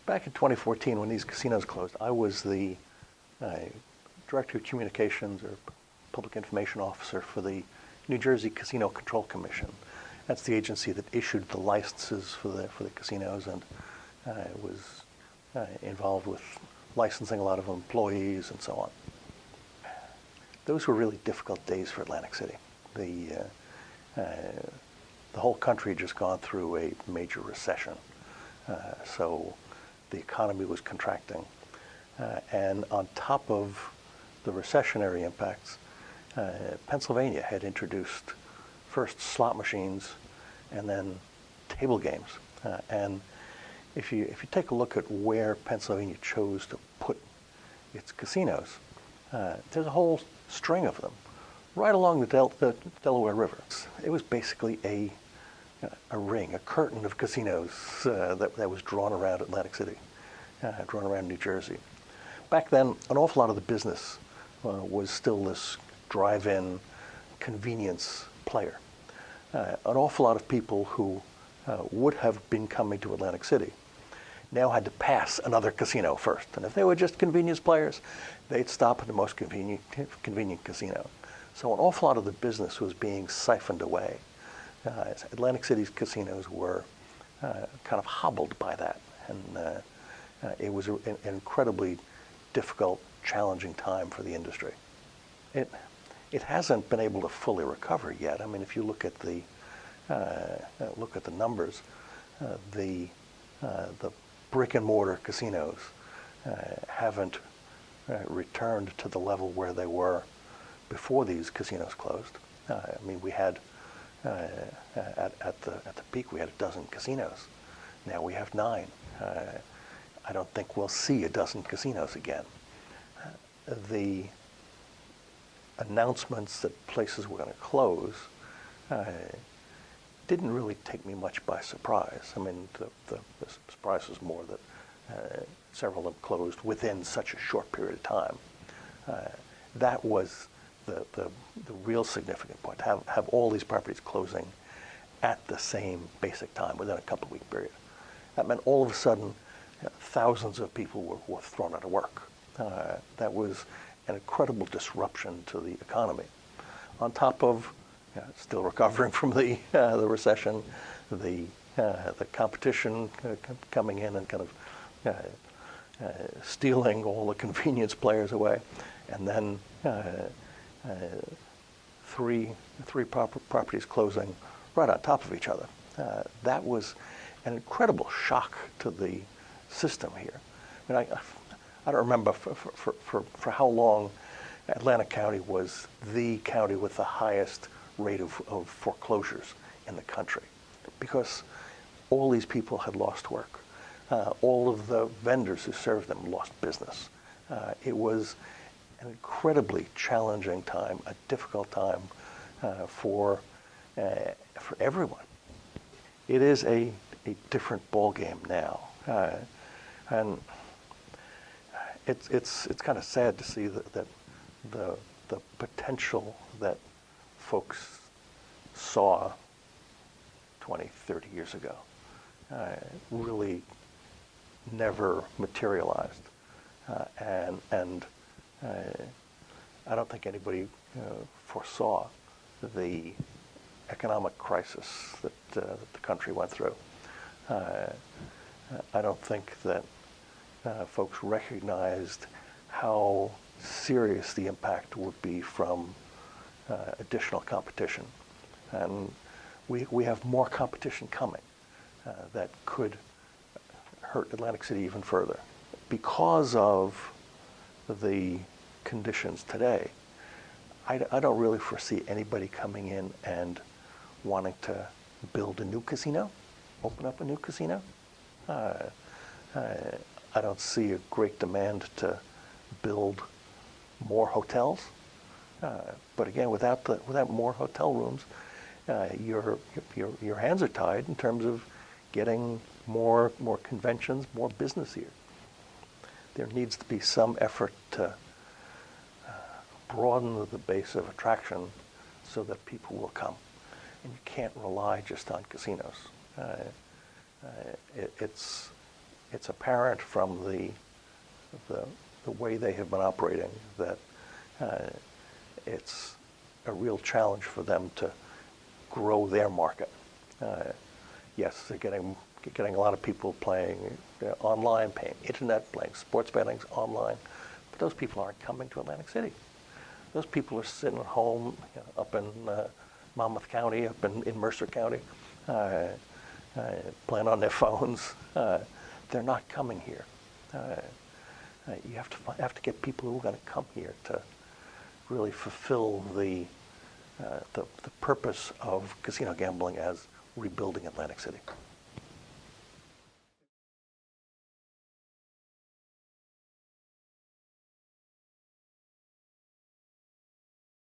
Back in 2014, when these casinos closed, I was the Director of Communications or Public Information Officer for the New Jersey Casino Control Commission. That's the agency that issued the licenses for the casinos, and was involved with licensing a lot of employees and so on. Those were really difficult days for Atlantic City. The whole country had just gone through a major recession, so the economy was contracting. And on top of the recessionary impacts, Pennsylvania had introduced first slot machines and then table games. And if you take a look at where Pennsylvania chose to put its casinos, there's a whole string of them right along the Delaware River. It was basically a ring, a curtain of casinos that was drawn around Atlantic City, drawn around New Jersey. Back then, an awful lot of the business was still this drive-in convenience player. An awful lot of people who would have been coming to Atlantic City now had to pass another casino first. And if they were just convenience players, they'd stop at the most convenient casino. So an awful lot of the business was being siphoned away. Atlantic City's casinos were kind of hobbled by that. And it was an incredibly difficult, challenging time for the industry. It hasn't been able to fully recover yet. I mean, if you look at the numbers, the brick and mortar casinos haven't returned to the level where they were before these casinos closed. I mean, we had at the peak we had a dozen casinos. Now we have 9. I don't think we'll see a dozen casinos again. The announcements that places were going to close didn't really take me much by surprise. I mean, the surprise was more that several of them closed within such a short period of time. That was the real significant point, have all these properties closing at the same basic time within a couple-week period. That meant all of a sudden thousands of people were thrown out of work. That was an incredible disruption to the economy. On top of still recovering from the recession, the competition coming in and kind of stealing all the convenience players away, and then three properties closing right on top of each other. That was an incredible shock to the system here. I mean, I don't remember for how long Atlantic County was the county with the highest rate of foreclosures in the country, because all these people had lost work. All of the vendors who served them lost business. It was an incredibly challenging time, a difficult time for everyone. It is a different ballgame now, and it's kind of sad to see that the potential that folks saw 20, 30 years ago really never materialized, and I don't think anybody foresaw the economic crisis that the country went through. I don't think that folks recognized how serious the impact would be from additional competition. And we have more competition coming that could hurt Atlantic City even further. Because of the conditions today, I don't really foresee anybody coming in and wanting to build a new casino, open up a new casino. I don't see a great demand to build more hotels. But again, without more hotel rooms, your hands are tied in terms of getting more conventions, more business here. There needs to be some effort to broaden the base of attraction so that people will come. And you can't rely just on casinos. it's apparent from the way they have been operating that it's a real challenge for them to grow their market. Yes, they're getting a lot of people playing online, paying internet, playing sports betting online, but those people aren't coming to Atlantic City. Those people are sitting at home, up in Monmouth County, up in Mercer County, playing on their phones. They're not coming here. You have to get people who are going to come here to really fulfill the purpose of casino gambling as rebuilding Atlantic City.